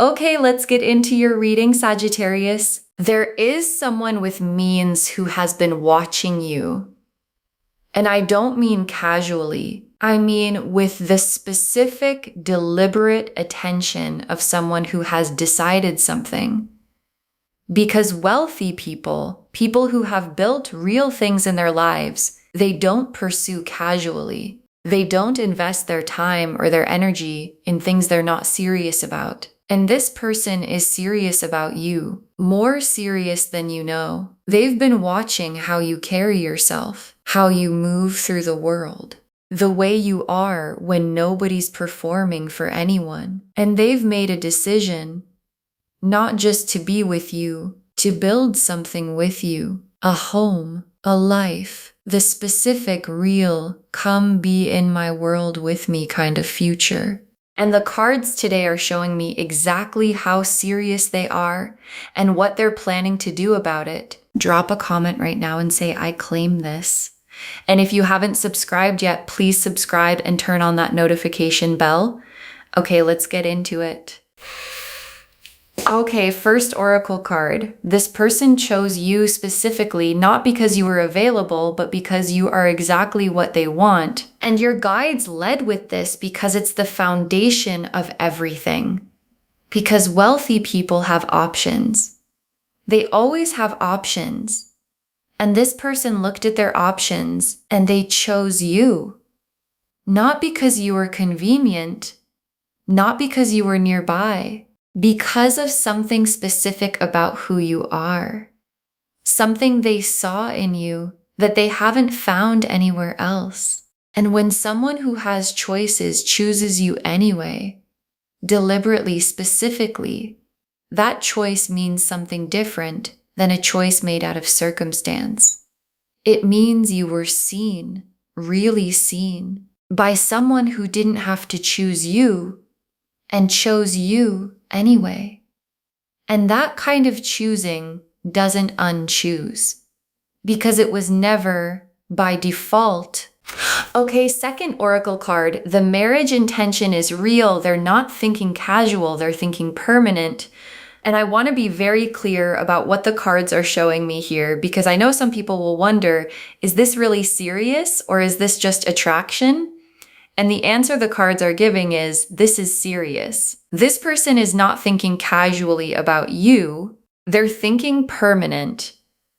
Okay, let's get into your reading, Sagittarius. There is someone with means who has been watching you. And I don't mean casually. I mean with the specific, deliberate attention of someone who has decided something. Because wealthy people, people who have built real things in their lives, they don't pursue casually. They don't invest their time or their energy in things they're not serious about. And this person is serious about you, more serious than you know. They've been watching how you carry yourself, how you move through the world, the way you are when nobody's performing for anyone. And they've made a decision not just to be with you, to build something with you, a home, a life, the specific, real, come be in my world with me kind of future. And the cards today are showing me exactly how serious they are and what they're planning to do about it. Drop a comment right now and say, I claim this. And if you haven't subscribed yet, please subscribe and turn on that notification bell. Okay, let's get into it. Okay, first oracle card. This person chose you specifically, not because you were available, but because you are exactly what they want. And your guides led with this because it's the foundation of everything. Because wealthy people have options. They always have options. And this person looked at their options and they chose you. Not because you were convenient, not because you were nearby, because of something specific about who you are. Something they saw in you that they haven't found anywhere else. And when someone who has choices chooses you anyway, deliberately, specifically, that choice means something different than a choice made out of circumstance. It means you were seen, really seen, by someone who didn't have to choose you and chose you anyway. And that kind of choosing doesn't unchoose, because it was never by default. Okay, second oracle card. The marriage intention is real. They're not thinking casual, they're thinking permanent. And I want to be very clear about what the cards are showing me here, because I know some people will wonder, is this really serious or is this just attraction? And the answer the cards are giving is, this is serious. This person is not thinking casually about you. They're thinking permanent.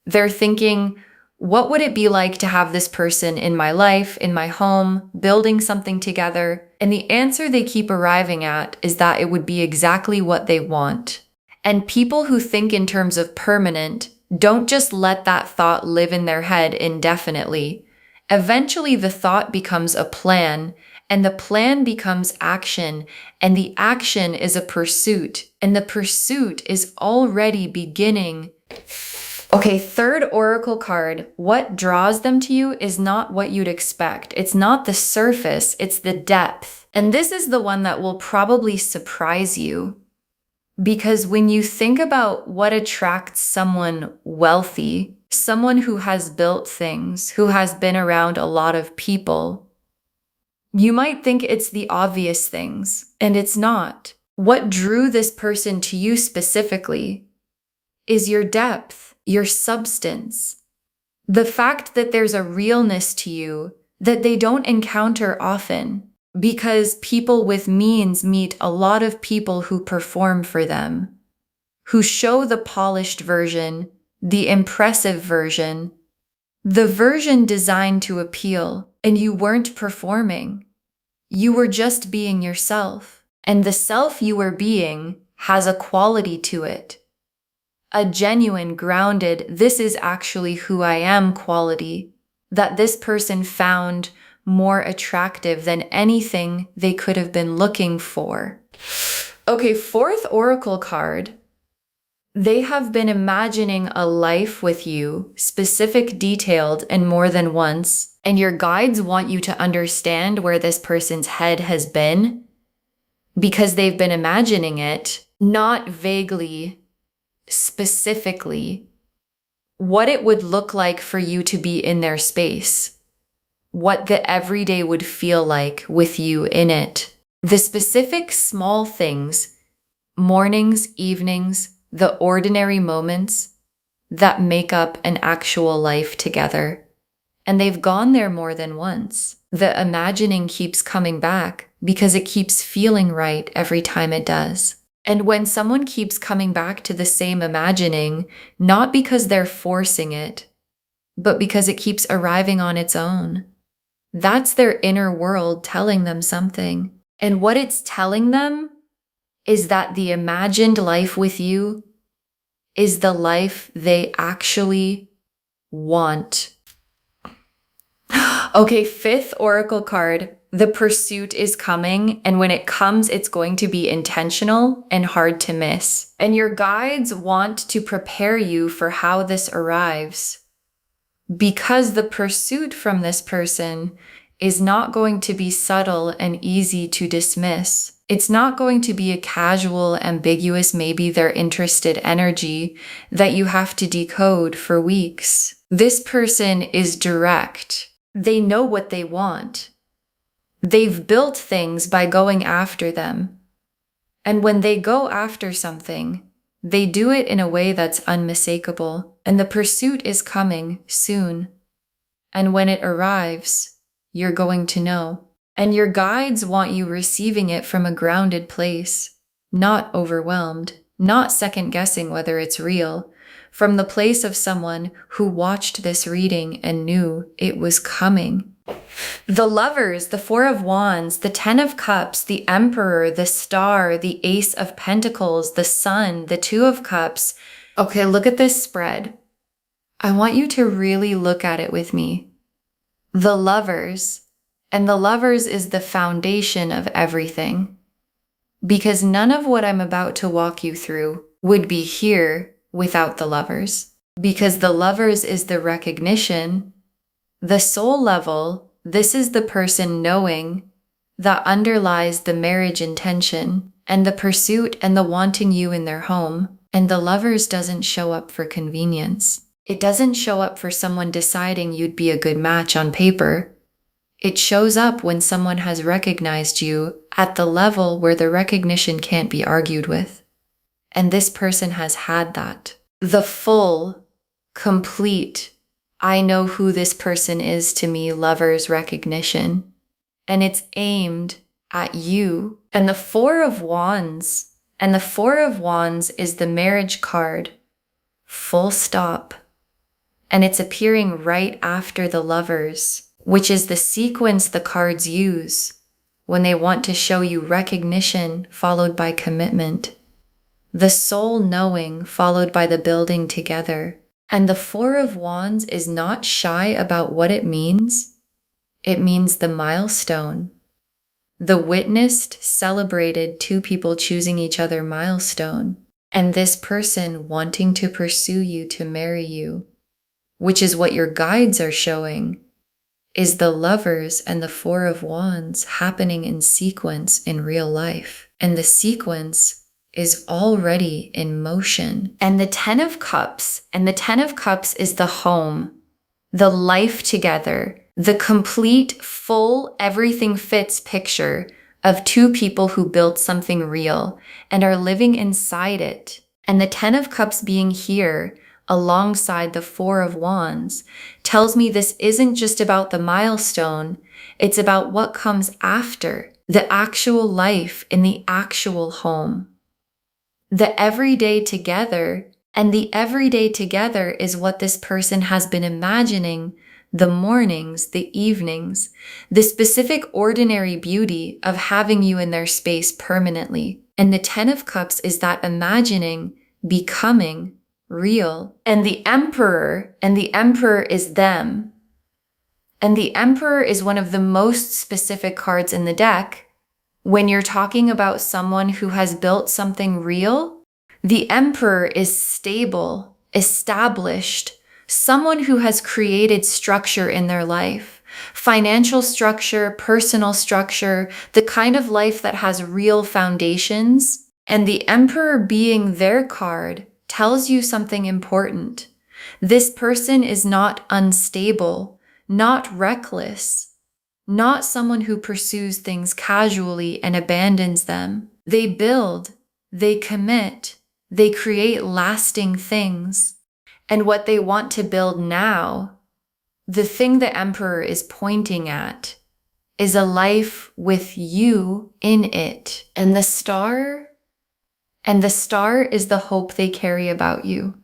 They're thinking, what would it be like to have this person in my life, in my home, building something together? And the answer they keep arriving at is that it would be exactly what they want. And people who think in terms of permanent don't just let that thought live in their head indefinitely. Eventually, the thought becomes a plan, and the plan becomes action, and the action is a pursuit, and the pursuit is already beginning. Okay, third oracle card. What draws them to you is not what you'd expect. It's not the surface, it's the depth. And this is the one that will probably surprise you. Because when you think about what attracts someone wealthy, someone who has built things, who has been around a lot of people, you might think it's the obvious things, and it's not. What drew this person to you specifically is your depth, your substance. The fact that there's a realness to you that they don't encounter often, because people with means meet a lot of people who perform for them, who show the polished version, the impressive version, the version designed to appeal, and you weren't performing. You were just being yourself, and the self you were being has a quality to it. A genuine, grounded, this is actually who I am quality that this person found more attractive than anything they could have been looking for. Okay, fourth oracle card. They have been imagining a life with you, specific, detailed, and more than once, and your guides want you to understand where this person's head has been, because they've been imagining it, not vaguely, specifically, what it would look like for you to be in their space, what the everyday would feel like with you in it. The specific small things mornings, evenings, the ordinary moments that make up an actual life together. And they've gone there more than once. The imagining keeps coming back because it keeps feeling right every time it does. And when someone keeps coming back to the same imagining, not because they're forcing it, but because it keeps arriving on its own, that's their inner world telling them something. And what it's telling them is that the imagined life with you is the life they actually want. Okay, fifth oracle card. The pursuit is coming, and when it comes, it's going to be intentional and hard to miss. And your guides want to prepare you for how this arrives, because the pursuit from this person is not going to be subtle and easy to dismiss. It's not going to be a casual, ambiguous, maybe they're interested energy that you have to decode for weeks. This person is direct. They know what they want. They've built things by going after them. And when they go after something, they do it in a way that's unmistakable. And the pursuit is coming soon. And when it arrives, you're going to know. And your guides want you receiving it from a grounded place, not overwhelmed, not second-guessing whether it's real, from the place of someone who watched this reading and knew it was coming. The Lovers, the Four of Wands, the Ten of Cups, the Emperor, the Star, the Ace of Pentacles, the Sun, the Two of Cups. Okay, look at this spread. I want you to really look at it with me. The Lovers, and the Lovers is the foundation of everything. Because none of what I'm about to walk you through would be here without the Lovers. Because the Lovers is the recognition, the soul level. This is the person knowing that underlies the marriage intention and the pursuit and the wanting you in their home. And the Lovers doesn't show up for convenience. It doesn't show up for someone deciding you'd be a good match on paper. It shows up when someone has recognized you at the level where the recognition can't be argued with. And this person has had that. The full, complete, I know who this person is to me, Lovers recognition. And it's aimed at you. And the Four of Wands, and the Four of Wands is the marriage card, full stop. And it's appearing right after the Lovers, which is the sequence the cards use when they want to show you recognition followed by commitment. The soul knowing followed by the building together. And the Four of Wands is not shy about what it means. It means the milestone. The witnessed, celebrated two people choosing each other milestone. And this person wanting to pursue you to marry you, which is what your guides are showing, is the Lovers and the Four of Wands happening in sequence in real life. And the sequence is already in motion. And the Ten of Cups, and the Ten of Cups is the home, the life together, the complete, full, everything fits picture of two people who built something real and are living inside it. And the Ten of Cups being here alongside the Four of Wands tells me this isn't just about the milestone, it's about what comes after, the actual life in the actual home. The everyday together, and the everyday together is what this person has been imagining, the mornings, the evenings, the specific ordinary beauty of having you in their space permanently. And the Ten of Cups is that imagining becoming real. And the Emperor is them. And the Emperor is one of the most specific cards in the deck. When you're talking about someone who has built something real, the Emperor is stable, established, someone who has created structure in their life, financial structure, personal structure, the kind of life that has real foundations. And the Emperor being their card tells you something important. This person is not unstable, not reckless, not someone who pursues things casually and abandons them. They build, they commit, they create lasting things. And what they want to build now, the thing the Emperor is pointing at, is a life with you in it. And the star is the hope they carry about you.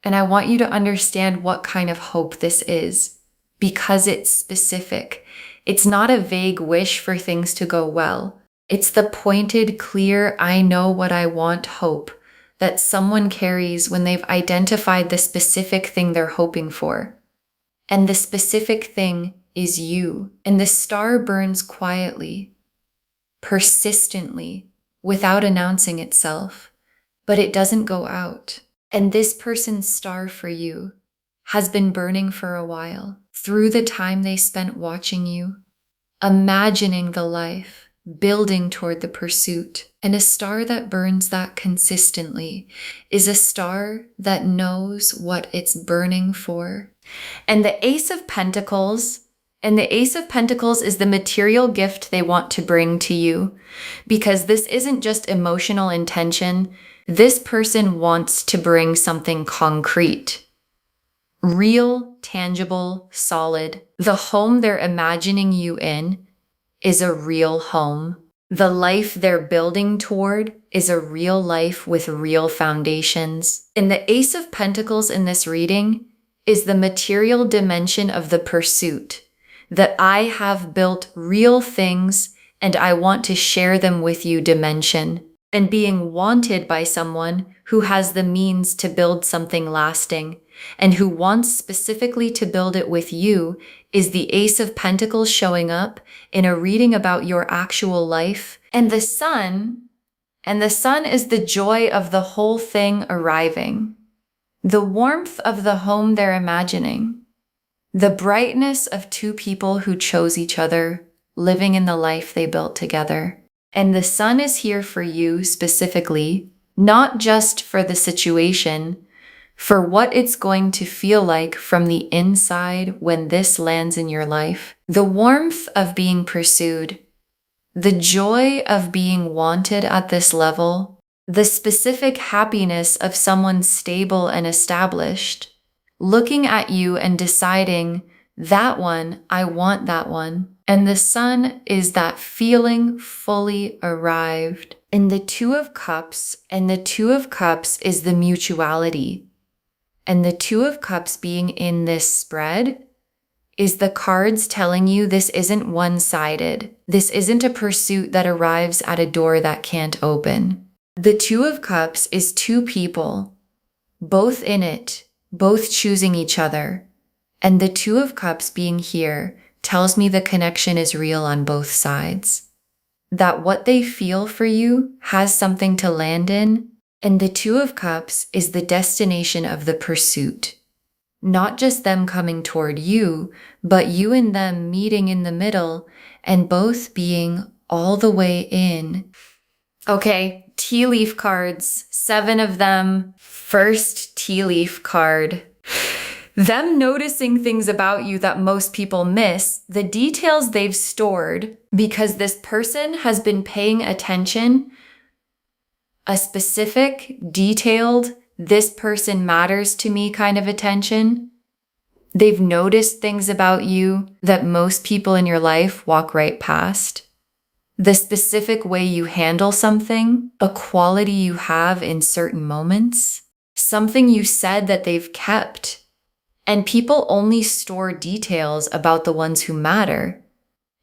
And I want you to understand what kind of hope this is, because it's specific. It's not a vague wish for things to go well. It's the pointed, clear, I know what I want hope that someone carries when they've identified the specific thing they're hoping for. And the specific thing is you. And the star burns quietly, persistently, without announcing itself, but it doesn't go out. And this person's star for you has been burning for a while, through the time they spent watching you, imagining the life, building toward the pursuit. And a star that burns that consistently is a star that knows what it's burning for. And the Ace of Pentacles is the material gift they want to bring to you, because this isn't just emotional intention. This person wants to bring something concrete, real, tangible, solid. The home they're imagining you in is a real home. The life they're building toward is a real life with real foundations. And the Ace of Pentacles in this reading is the material dimension of the pursuit, that I have built real things and I want to share them with you dimension. And being wanted by someone who has the means to build something lasting and who wants specifically to build it with you is the Ace of Pentacles showing up in a reading about your actual life. And the sun is the joy of the whole thing arriving, the warmth of the home they're imagining, the brightness of two people who chose each other, living in the life they built together. And the sun is here for you specifically, not just for the situation, for what it's going to feel like from the inside when this lands in your life. The warmth of being pursued, the joy of being wanted at this level, the specific happiness of someone stable and established, looking at you and deciding, that one, I want that one. And the sun is that feeling fully arrived. And the Two of Cups is the mutuality. And the Two of Cups being in this spread is the cards telling you this isn't one-sided. This isn't a pursuit that arrives at a door that can't open. The Two of Cups is two people, both in it, both choosing each other. And the Two of Cups being here tells me the connection is real on both sides. That what they feel for you has something to land in, and the Two of Cups is the destination of the pursuit. Not just them coming toward you, but you and them meeting in the middle and both being all the way in. Okay, tea leaf cards, 7 of them. First tea leaf card. Them noticing things about you that most people miss, the details they've stored, because this person has been paying attention, a specific, detailed, this person matters to me kind of attention. They've noticed things about you that most people in your life walk right past. The specific way you handle something, a quality you have in certain moments, something you said that they've kept. And people only store details about the ones who matter.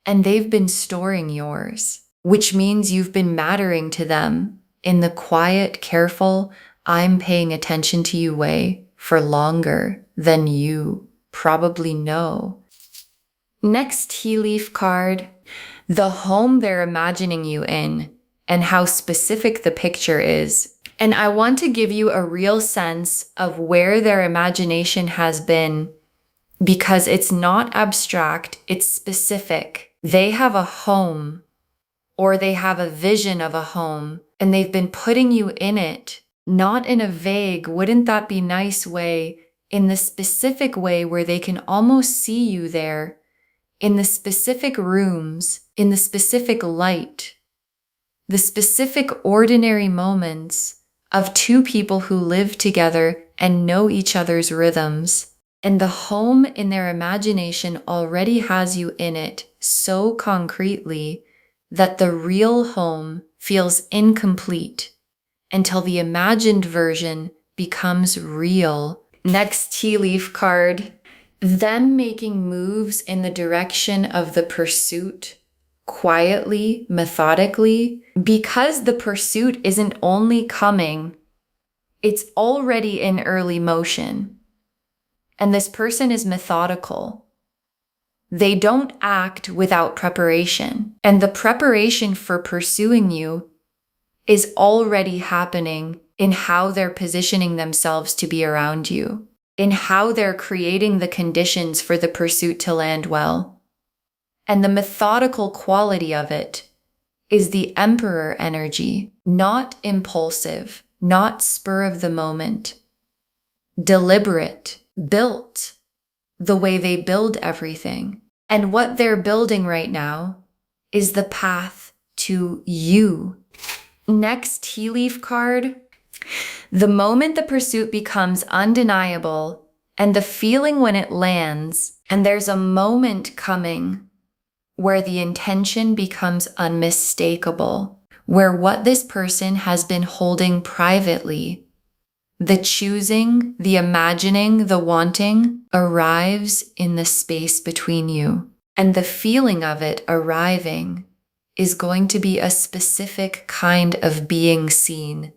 And they've been storing yours, which means you've been mattering to them in the quiet, careful, I'm paying attention to you way for longer than you probably know. Next tea leaf card, the home they're imagining you in and how specific the picture is. And I want to give you a real sense of where their imagination has been, because it's not abstract, it's specific. They have a home, or they have a vision of a home, and they've been putting you in it, not in a vague, wouldn't that be nice way, in the specific way where they can almost see you there, in the specific rooms, in the specific light. the specific ordinary moments of two people who live together and know each other's rhythms. And the home in their imagination already has you in it so concretely that the real home feels incomplete until the imagined version becomes real. Next tea leaf card. Them making moves in the direction of the pursuit, quietly, methodically, because the pursuit isn't only coming, it's already in early motion. And this person is methodical. They don't act without preparation. And the preparation for pursuing you is already happening in how they're positioning themselves to be around you, in how they're creating the conditions for the pursuit to land well. And the methodical quality of it is the Emperor energy, not impulsive, not spur of the moment, deliberate, built the way they build everything. And what they're building right now is the path to you. Next tea leaf card. The moment the pursuit becomes undeniable and the feeling when it lands, and there's a moment coming where the intention becomes unmistakable, where what this person has been holding privately, the choosing, the imagining, the wanting, arrives in the space between you. And the feeling of it arriving is going to be a specific kind of being seen.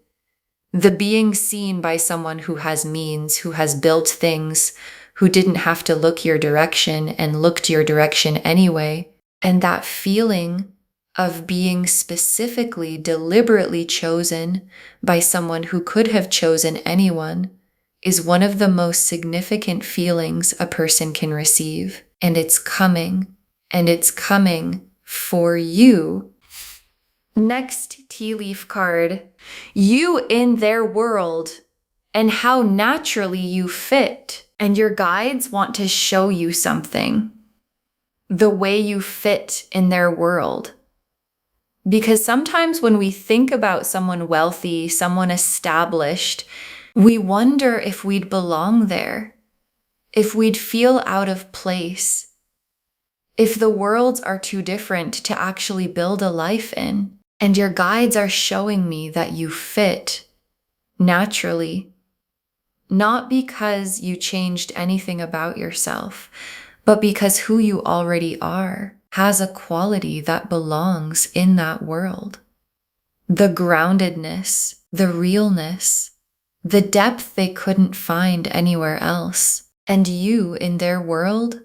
The being seen by someone who has means, who has built things, who didn't have to look your direction and looked your direction anyway. And that feeling of being specifically, deliberately chosen by someone who could have chosen anyone is one of the most significant feelings a person can receive. And it's coming for you. Next tea leaf card. You in their world and how naturally you fit. And your guides want to show you something. The way you fit in their world. Because sometimes when we think about someone wealthy, someone established, we wonder if we'd belong there, if we'd feel out of place, if the worlds are too different to actually build a life in. And your guides are showing me that you fit naturally, not because you changed anything about yourself, but because who you already are has a quality that belongs in that world. The groundedness, the realness, the depth they couldn't find anywhere else. And you in their world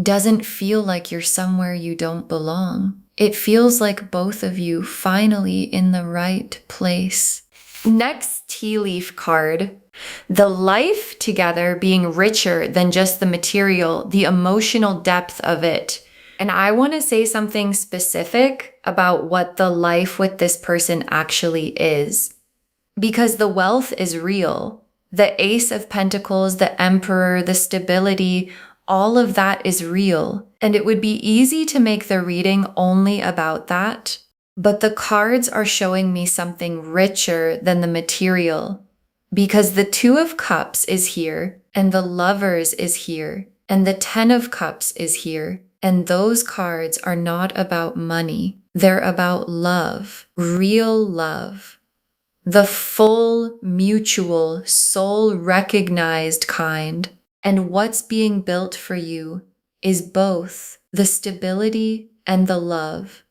doesn't feel like you're somewhere you don't belong. It feels like both of you finally in the right place. Next tea leaf card. The life together being richer than just the material, the emotional depth of it. And I want to say something specific about what the life with this person actually is. Because the wealth is real. The Ace of Pentacles, the Emperor, the stability, all of that is real. And it would be easy to make the reading only about that. But the cards are showing me something richer than the material. Because the Two of Cups is here, and the Lovers is here, and the Ten of Cups is here. And those cards are not about money. They're about love, real love. The full, mutual, soul-recognized kind. And what's being built for you is both the stability and the love,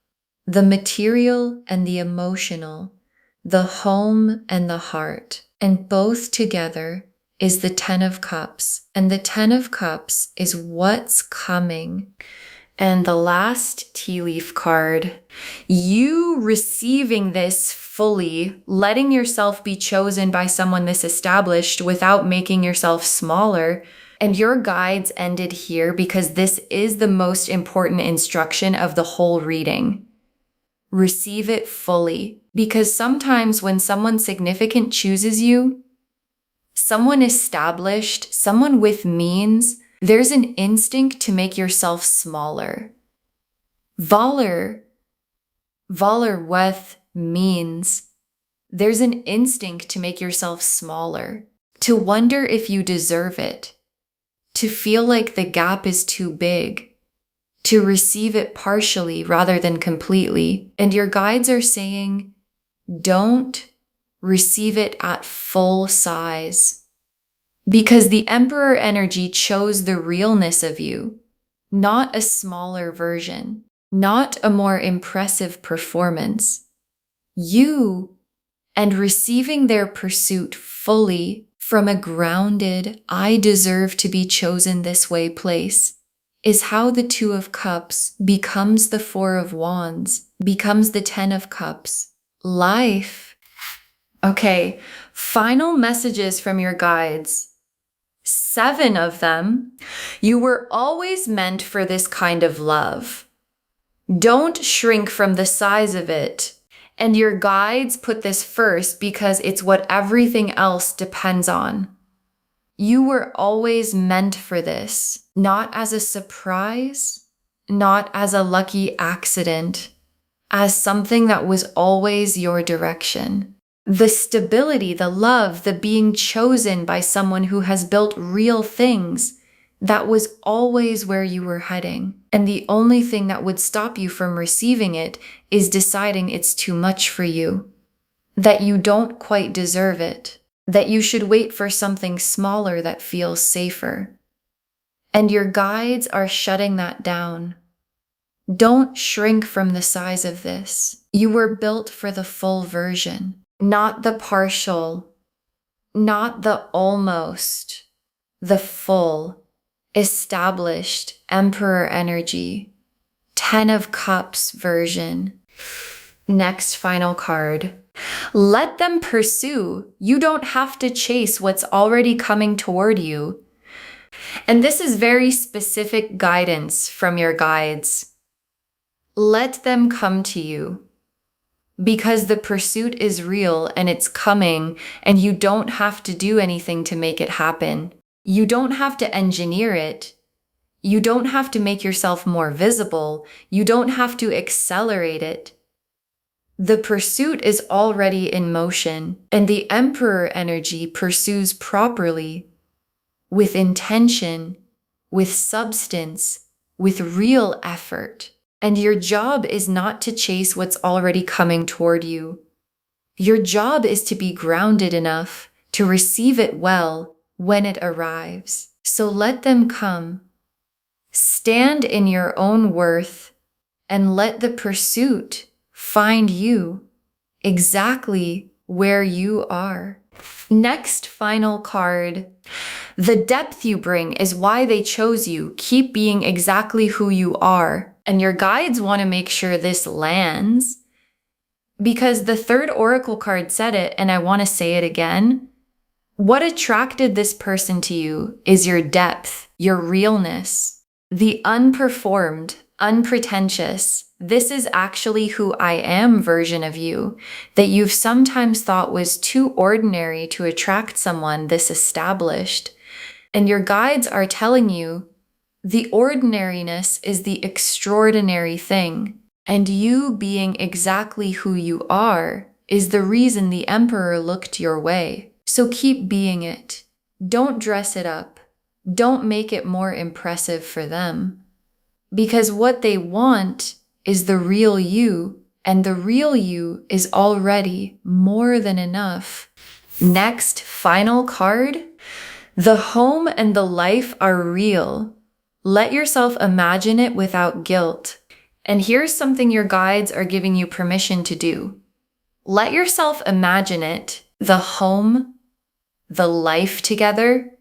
the material and the emotional, the home and the heart. And both together is the Ten of Cups. And the Ten of Cups is what's coming. And the last tea leaf card, you receiving this fully, letting yourself be chosen by someone this established without making yourself smaller. And your guides ended here because this is the most important instruction of the whole reading. Receive it fully. Because sometimes when someone significant chooses you, someone established, someone with means, there's an instinct to make yourself smaller. Valar with means. There's an instinct to make yourself smaller, to wonder if you deserve it, to feel like the gap is too big, to receive it partially rather than completely. And your guides are saying, don't receive it at full size. Because the Emperor energy chose the realness of you, not a smaller version, not a more impressive performance. You, and receiving their pursuit fully from a grounded, I deserve to be chosen this way place, is how the Two of Cups becomes the Four of Wands, becomes the Ten of Cups. Life. Okay, final messages from your guides. 7 of them. You were always meant for this kind of love. Don't shrink from the size of it. And your guides put this first because it's what everything else depends on. You were always meant for this, not as a surprise, not as a lucky accident, as something that was always your direction. The stability, the love, the being chosen by someone who has built real things, that was always where you were heading. And the only thing that would stop you from receiving it is deciding it's too much for you, that you don't quite deserve it, that you should wait for something smaller that feels safer. And your guides are shutting that down. Don't shrink from the size of this. You were built for the full version. Not the partial, not the almost, the full, established Emperor energy, 10 of Cups version. Next final card. Let them pursue. You don't have to chase what's already coming toward you. And this is very specific guidance from your guides. Let them come to you. Because the pursuit is real and it's coming, and you don't have to do anything to make it happen. You don't have to engineer it. You don't have to make yourself more visible. You don't have to accelerate it. The pursuit is already in motion, and the Emperor energy pursues properly, with intention, with substance, with real effort. And your job is not to chase what's already coming toward you. Your job is to be grounded enough to receive it well when it arrives. So let them come. Stand in your own worth and let the pursuit find you exactly where you are. Next final card. The depth you bring is why they chose you. Keep being exactly who you are. And your guides want to make sure this lands because the third oracle card said it, and I want to say it again. What attracted this person to you is your depth, your realness, the unperformed, unpretentious, this is actually who I am version of you that you've sometimes thought was too ordinary to attract someone this established. And your guides are telling you the ordinariness is the extraordinary thing, and you being exactly who you are is the reason the Emperor looked your way. So keep being it. Don't dress it up. Don't make it more impressive for them. Because what they want is the real you, and the real you is already more than enough. Next, final card. The home and the life are real. Let yourself imagine it without guilt. And here's something your guides are giving you permission to do. Let yourself imagine it, the home, the life together,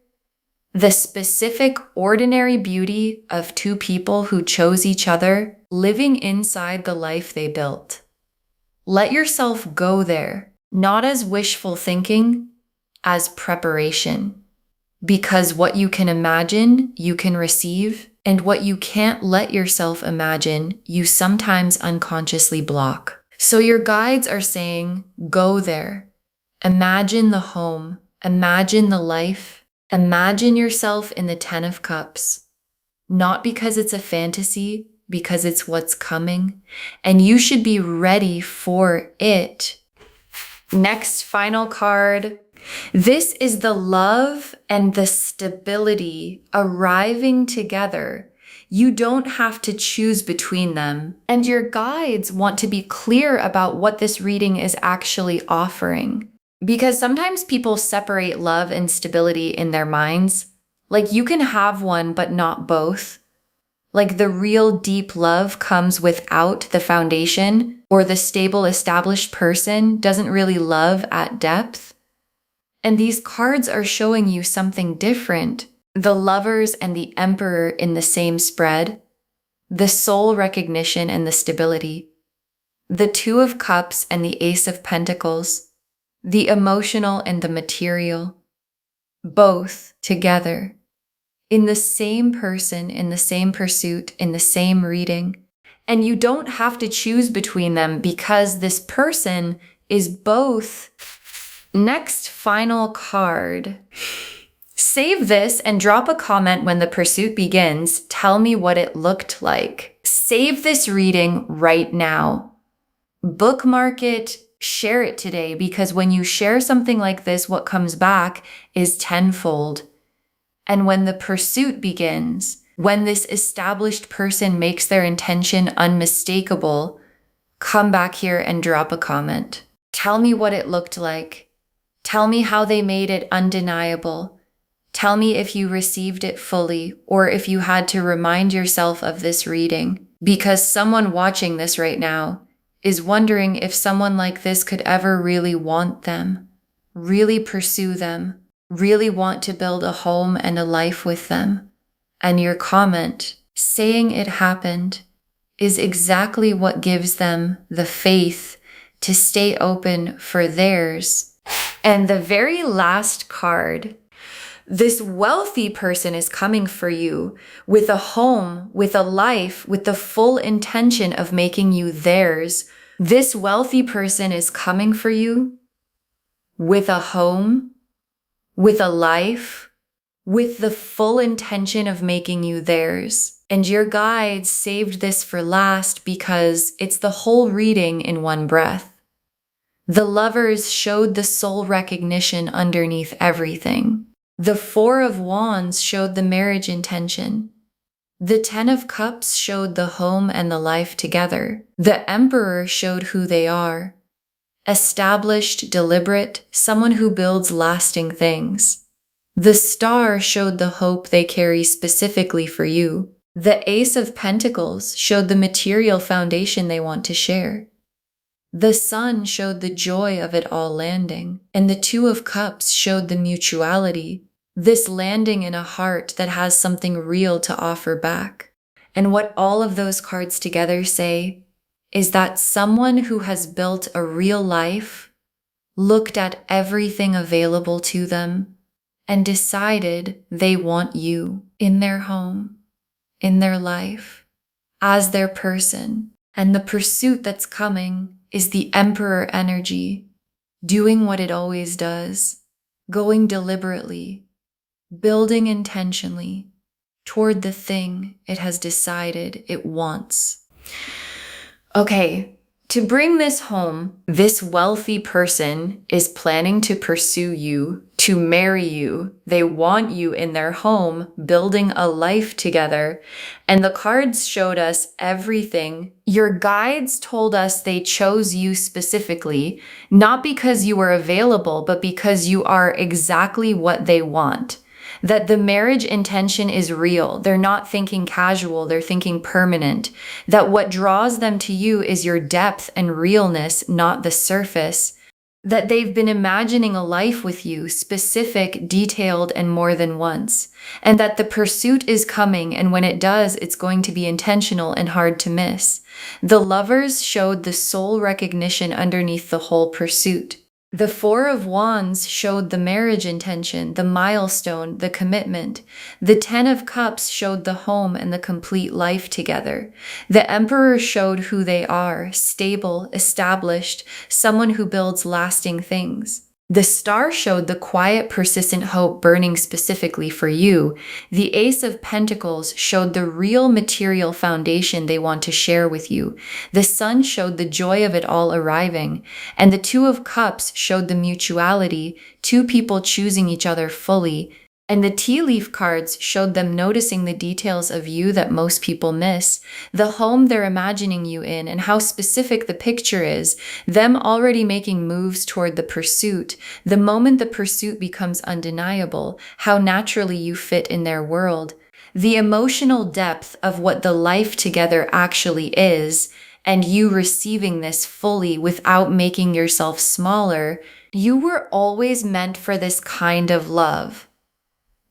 the specific ordinary beauty of two people who chose each other, living inside the life they built. Let yourself go there, not as wishful thinking, as preparation. Because what you can imagine, you can receive, and what you can't let yourself imagine, you sometimes unconsciously block. So your guides are saying, go there. Imagine the home, imagine the life, imagine yourself in the 10 of Cups. Not because it's a fantasy, because it's what's coming, and you should be ready for it. Next, final card. This is the love and the stability arriving together. You don't have to choose between them. And your guides want to be clear about what this reading is actually offering. Because sometimes people separate love and stability in their minds. Like you can have one, but not both. Like the real deep love comes without the foundation, or the stable established person doesn't really love at depth. And these cards are showing you something different. The Lovers and the Emperor in the same spread, the soul recognition and the stability, the Two of Cups and the Ace of Pentacles, the emotional and the material, both together, in the same person, in the same pursuit, in the same reading. And you don't have to choose between them because this person is both. Next, final card. Save this and drop a comment when the pursuit begins. Tell me what it looked like. Save this reading right now. Bookmark it, share it today, because when you share something like this, what comes back is tenfold. And when the pursuit begins, when this established person makes their intention unmistakable, come back here and drop a comment. Tell me what it looked like. Tell me how they made it undeniable. Tell me if you received it fully, or if you had to remind yourself of this reading, because someone watching this right now is wondering if someone like this could ever really want them, really pursue them, really want to build a home and a life with them. And your comment, saying it happened, is exactly what gives them the faith to stay open for theirs. And the very last card. This wealthy person is coming for you with a home, with a life, with the full intention of making you theirs. This wealthy person is coming for you with a home, with a life, with the full intention of making you theirs. And your guides saved this for last because it's the whole reading in one breath. The Lovers showed the soul recognition underneath everything. The Four of Wands showed the marriage intention. The Ten of Cups showed the home and the life together. The Emperor showed who they are. Established, deliberate, someone who builds lasting things. The Star showed the hope they carry specifically for you. The Ace of Pentacles showed the material foundation they want to share. The Sun showed the joy of it all landing, and the Two of Cups showed the mutuality, this landing in a heart that has something real to offer back. And what all of those cards together say is that someone who has built a real life looked at everything available to them and decided they want you in their home, in their life, as their person. And the pursuit that's coming is the Emperor energy, doing what it always does, going deliberately, building intentionally toward the thing it has decided it wants. Okay, to bring this home, this wealthy person is planning to pursue you, to marry you. They want you in their home, building a life together. And the cards showed us everything. Your guides told us they chose you specifically, not because you were available, but because you are exactly what they want. That the marriage intention is real. They're not thinking casual, they're thinking permanent. That what draws them to you is your depth and realness, not the surface. That they've been imagining a life with you, specific, detailed, and more than once. And that the pursuit is coming, and when it does, it's going to be intentional and hard to miss. The Lovers showed the soul recognition underneath the whole pursuit. The Four of Wands showed the marriage intention, the milestone, the commitment. The Ten of Cups showed the home and the complete life together. The Emperor showed who they are, stable, established, someone who builds lasting things. The star showed the quiet, persistent hope burning specifically for you. The Ace of Pentacles showed the real material foundation they want to share with you. The Sun showed the joy of it all arriving. And the Two of Cups showed the mutuality, two people choosing each other fully. And the tea leaf cards showed them noticing the details of you that most people miss, the home they're imagining you in, and how specific the picture is, them already making moves toward the pursuit. The moment the pursuit becomes undeniable, how naturally you fit in their world. The emotional depth of what the life together actually is, and you receiving this fully without making yourself smaller. You were always meant for this kind of love.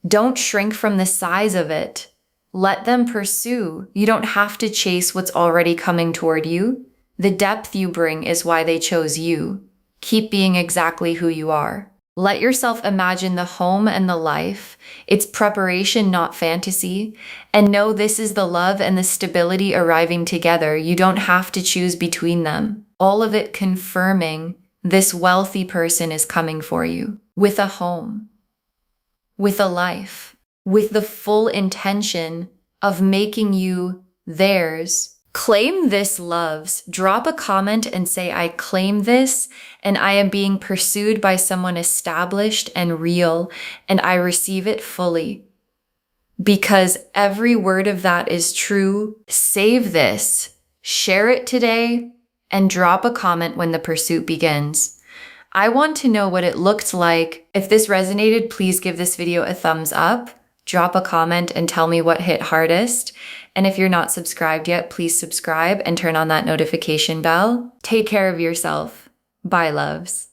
Don't shrink from the size of it. Let them pursue. You don't have to chase what's already coming toward you. The depth you bring is why they chose you. Keep being exactly who you are. Let yourself imagine the home and the life. It's preparation, not fantasy. And know this is the love and the stability arriving together. You don't have to choose between them. All of it confirming this wealthy person is coming for you with a home, with a life, with the full intention of making you theirs. Claim this, loves. Drop a comment and say, I claim this, and I am being pursued by someone established and real, and I receive it fully. Because every word of that is true. Save this, share it today, and drop a comment when the pursuit begins. I want to know what it looked like. If this resonated, please give this video a thumbs up, drop a comment and tell me what hit hardest. And if you're not subscribed yet, please subscribe and turn on that notification bell. Take care of yourself. Bye, loves.